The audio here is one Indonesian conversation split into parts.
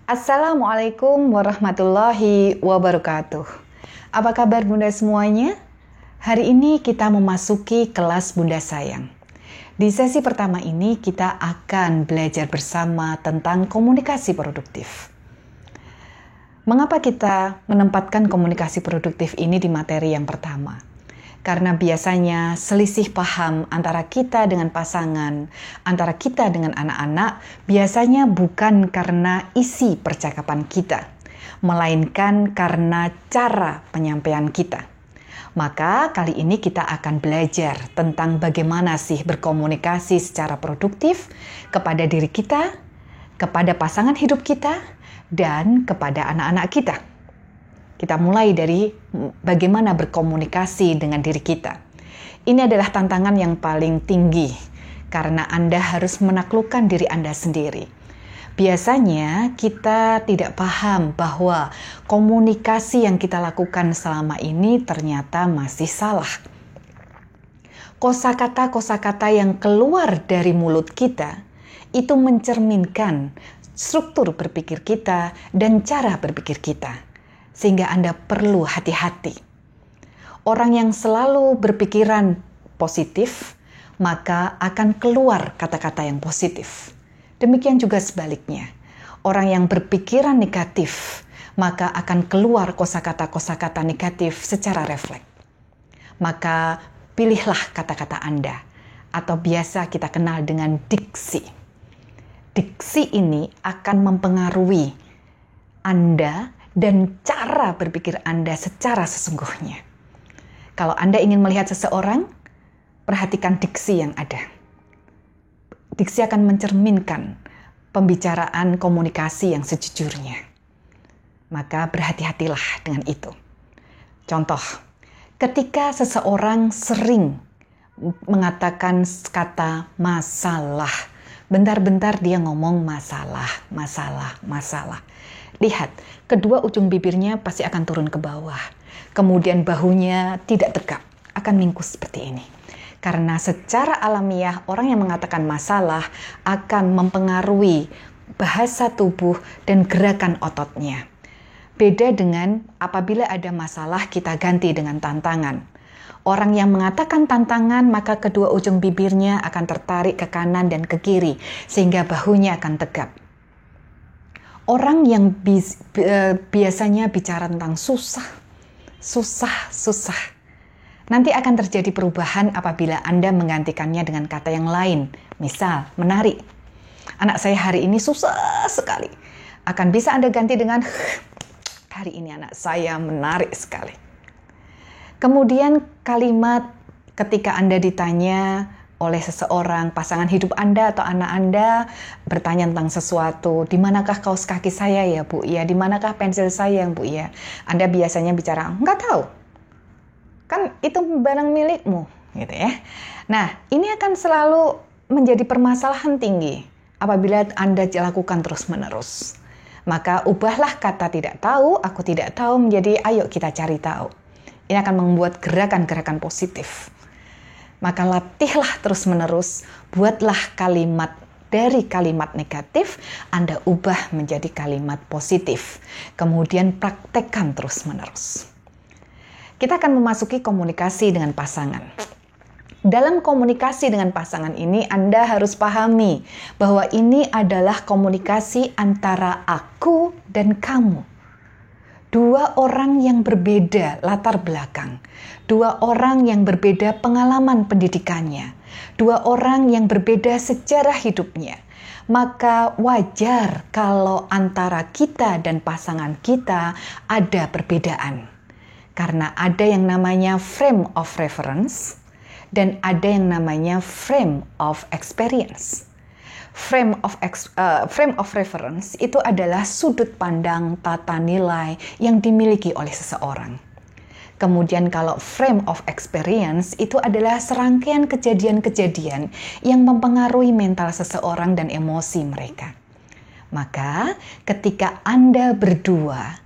Assalamualaikum warahmatullahi wabarakatuh. Apa kabar Bunda semuanya? Hari ini kita memasuki kelas Bunda Sayang. Di sesi pertama ini kita akan belajar bersama tentang komunikasi produktif. Mengapa kita menempatkan komunikasi produktif ini di materi yang pertama? Karena biasanya selisih paham antara kita dengan pasangan, antara kita dengan anak-anak, biasanya bukan karena isi percakapan kita, melainkan karena cara penyampaian kita. Maka kali ini kita akan belajar tentang bagaimana sih berkomunikasi secara produktif kepada diri kita, kepada pasangan hidup kita, dan kepada anak-anak kita. Kita mulai dari bagaimana berkomunikasi dengan diri kita. Ini adalah tantangan yang paling tinggi karena Anda harus menaklukkan diri Anda sendiri. Biasanya kita tidak paham bahwa komunikasi yang kita lakukan selama ini ternyata masih salah. Kosakata-kosakata yang keluar dari mulut kita itu mencerminkan struktur berpikir kita dan cara berpikir kita. Sehingga Anda perlu hati-hati. Orang yang selalu berpikiran positif, maka akan keluar kata-kata yang positif. Demikian juga sebaliknya. Orang yang berpikiran negatif, maka akan keluar kosakata-kosakata negatif secara refleks. Maka pilihlah kata-kata Anda, atau biasa kita kenal dengan diksi. Diksi ini akan mempengaruhi Anda dan cara berpikir Anda secara sesungguhnya. Kalau Anda ingin melihat seseorang, perhatikan diksi yang ada. Diksi akan mencerminkan pembicaraan komunikasi yang sejujurnya. Maka berhati-hatilah dengan itu. Contoh, ketika seseorang sering mengatakan kata masalah, bentar-bentar dia ngomong masalah. Lihat, kedua ujung bibirnya pasti akan turun ke bawah. Kemudian bahunya tidak tegap, akan mingkus seperti ini. Karena secara alamiah orang yang mengatakan masalah akan mempengaruhi bahasa tubuh dan gerakan ototnya. Beda dengan apabila ada masalah kita ganti dengan tantangan. Orang yang mengatakan tantangan maka kedua ujung bibirnya akan tertarik ke kanan dan ke kiri sehingga bahunya akan tegap. Orang yang biasanya bicara tentang susah, nanti akan terjadi perubahan apabila Anda menggantikannya dengan kata yang lain. Misal, menarik. Anak saya hari ini susah sekali. Akan bisa Anda ganti dengan, hari ini anak saya menarik sekali. Kemudian kalimat ketika Anda ditanya oleh seseorang, pasangan hidup Anda atau anak Anda bertanya tentang sesuatu, di manakah kaos kaki saya ya Bu ya, di manakah pensil saya yang Bu ya, Anda biasanya bicara, nggak tahu, kan itu barang milikmu, gitu ya. Nah, ini akan selalu menjadi permasalahan tinggi apabila Anda lakukan terus-menerus. Maka ubahlah kata tidak tahu, aku tidak tahu menjadi ayo kita cari tahu. Ini akan membuat gerakan-gerakan positif. Maka latihlah terus-menerus, buatlah kalimat dari kalimat negatif, Anda ubah menjadi kalimat positif. Kemudian praktekkan terus-menerus. Kita akan memasuki komunikasi dengan pasangan. Dalam komunikasi dengan pasangan ini, Anda harus pahami bahwa ini adalah komunikasi antara aku dan kamu. Dua orang yang berbeda latar belakang, dua orang yang berbeda pengalaman pendidikannya, dua orang yang berbeda sejarah hidupnya. Maka wajar kalau antara kita dan pasangan kita ada perbedaan. Karena ada yang namanya frame of reference dan ada yang namanya frame of experience. Frame of reference itu adalah sudut pandang tata nilai yang dimiliki oleh seseorang. Kemudian kalau frame of experience itu adalah serangkaian kejadian-kejadian yang mempengaruhi mental seseorang dan emosi mereka. Maka ketika Anda berdua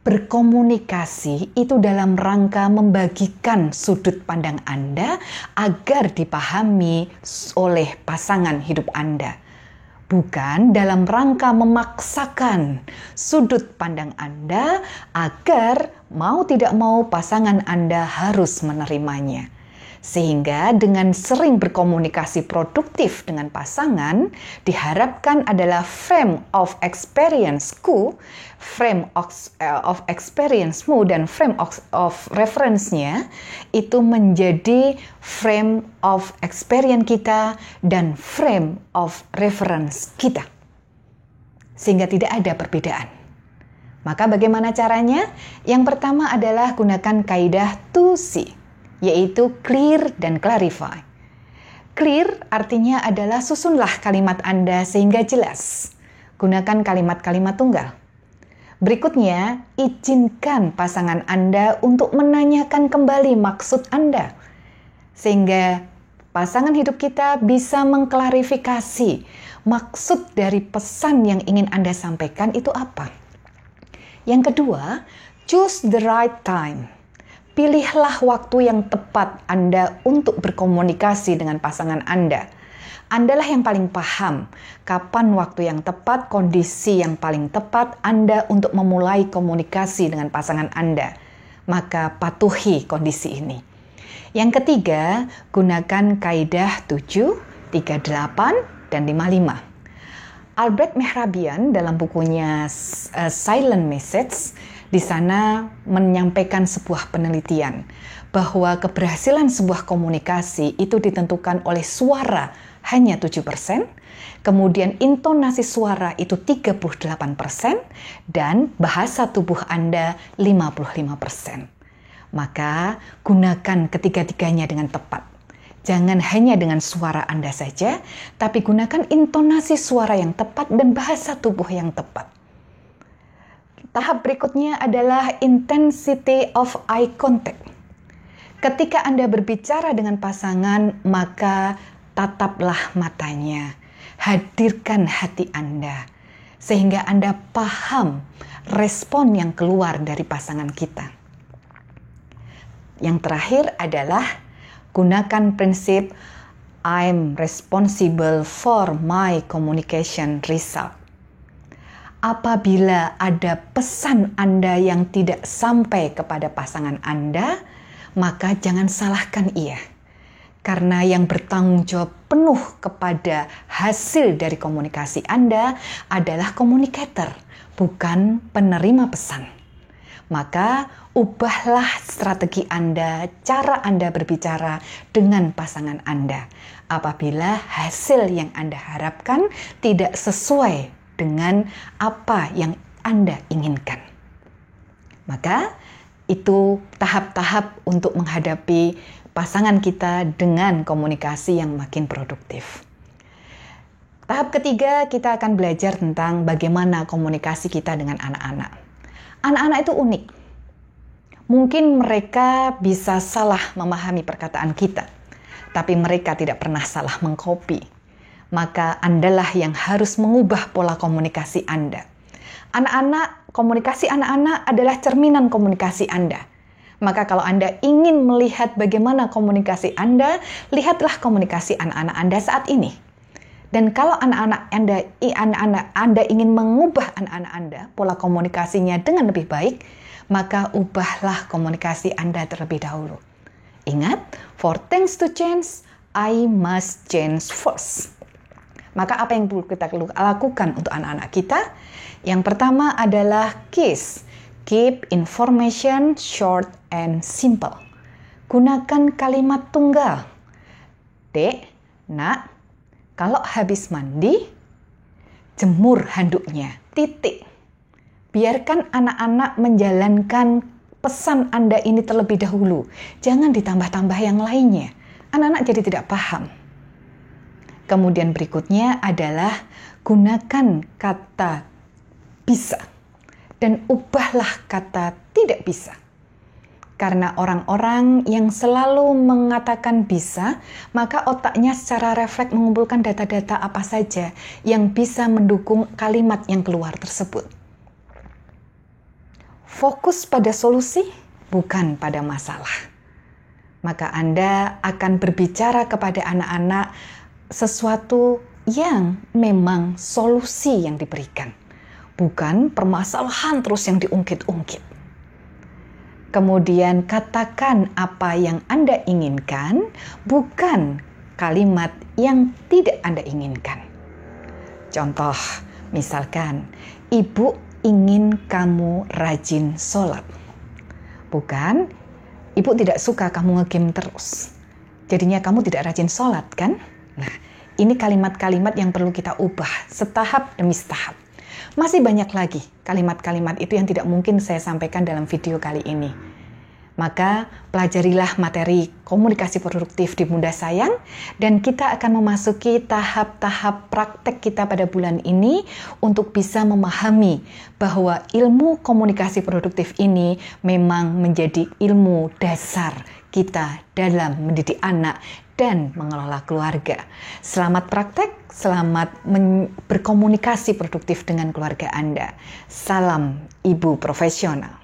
berkomunikasi itu dalam rangka membagikan sudut pandang Anda agar dipahami oleh pasangan hidup Anda. bukan dalam rangka memaksakan sudut pandang Anda agar mau tidak mau pasangan Anda harus menerimanya. Sehingga dengan sering berkomunikasi produktif dengan pasangan, diharapkan adalah frame of experience-ku, frame of experience-mu, dan frame of reference-nya itu menjadi frame of experience kita dan frame of reference kita. Sehingga tidak ada perbedaan. Maka bagaimana caranya? Yang pertama adalah gunakan kaidah 2C. Yaitu clear dan clarify. Clear artinya adalah susunlah kalimat Anda sehingga jelas. Gunakan kalimat-kalimat tunggal. Berikutnya, izinkan pasangan Anda untuk menanyakan kembali maksud Anda. Sehingga pasangan hidup kita bisa mengklarifikasi maksud dari pesan yang ingin Anda sampaikan itu apa. Yang kedua, choose the right time. Pilihlah waktu yang tepat Anda untuk berkomunikasi dengan pasangan Anda. Andalah yang paling paham kapan waktu yang tepat, kondisi yang paling tepat Anda untuk memulai komunikasi dengan pasangan Anda. Maka patuhi kondisi ini. Yang ketiga, gunakan kaidah 7, 38, dan 55. Albert Mehrabian dalam bukunya Silent Message di sana menyampaikan sebuah penelitian bahwa keberhasilan sebuah komunikasi itu ditentukan oleh suara hanya 7%, kemudian intonasi suara itu 38%, dan bahasa tubuh Anda 55%. Maka gunakan ketiga-tiganya dengan tepat. Jangan hanya dengan suara Anda saja, tapi gunakan intonasi suara yang tepat dan bahasa tubuh yang tepat. Tahap berikutnya adalah intensity of eye contact. Ketika Anda berbicara dengan pasangan, maka tataplah matanya, hadirkan hati Anda, sehingga Anda paham respon yang keluar dari pasangan kita. Yang terakhir adalah gunakan prinsip I'm responsible for my communication result. Apabila ada pesan Anda yang tidak sampai kepada pasangan Anda, maka jangan salahkan ia. Karena yang bertanggung jawab penuh kepada hasil dari komunikasi Anda adalah communicator, bukan penerima pesan. Maka ubahlah strategi Anda, cara Anda berbicara dengan pasangan Anda. Apabila hasil yang Anda harapkan tidak sesuai dengan apa yang Anda inginkan. Maka itu tahap-tahap untuk menghadapi pasangan kita dengan komunikasi yang makin produktif. Tahap ketiga, kita akan belajar tentang bagaimana komunikasi kita dengan anak-anak. Anak-anak itu unik. Mungkin mereka bisa salah memahami perkataan kita, tapi mereka tidak pernah salah mengcopy. Maka Andalah yang harus mengubah pola komunikasi Anda. Komunikasi anak-anak adalah cerminan komunikasi Anda. Maka kalau Anda ingin melihat bagaimana komunikasi Anda, lihatlah komunikasi anak-anak Anda saat ini. Dan kalau anak-anak Anda ingin mengubah anak-anak Anda, pola komunikasinya dengan lebih baik, maka ubahlah komunikasi Anda terlebih dahulu. Ingat, for things to change, I must change first. Maka apa yang perlu kita lakukan untuk anak-anak kita? Yang pertama adalah KISS. Keep information short and simple. Gunakan kalimat tunggal. Dek, nak, kalau habis mandi, jemur handuknya. Titik. Biarkan anak-anak menjalankan pesan Anda ini terlebih dahulu. Jangan ditambah-tambah yang lainnya. Anak-anak jadi tidak paham. Kemudian berikutnya adalah gunakan kata bisa dan ubahlah kata tidak bisa. Karena orang-orang yang selalu mengatakan bisa, maka otaknya secara refleks mengumpulkan data-data apa saja yang bisa mendukung kalimat yang keluar tersebut. Fokus pada solusi, bukan pada masalah. Maka Anda akan berbicara kepada anak-anak sesuatu yang memang solusi yang diberikan, bukan permasalahan terus yang diungkit-ungkit. Kemudian katakan apa yang Anda inginkan, bukan kalimat yang tidak Anda inginkan. Contoh, misalkan, Ibu ingin kamu rajin sholat. Bukan, Ibu tidak suka kamu nge-game terus. Jadinya kamu tidak rajin sholat, kan? Nah, ini kalimat-kalimat yang perlu kita ubah setahap demi setahap. Masih banyak lagi kalimat-kalimat itu yang tidak mungkin saya sampaikan dalam video kali ini. Maka pelajarilah materi komunikasi produktif di Bunda Sayang, dan kita akan memasuki tahap-tahap praktek kita pada bulan ini untuk bisa memahami bahwa ilmu komunikasi produktif ini memang menjadi ilmu dasar kita dalam mendidik anak dan mengelola keluarga. Selamat praktek, selamat berkomunikasi produktif dengan keluarga Anda. Salam Ibu Profesional.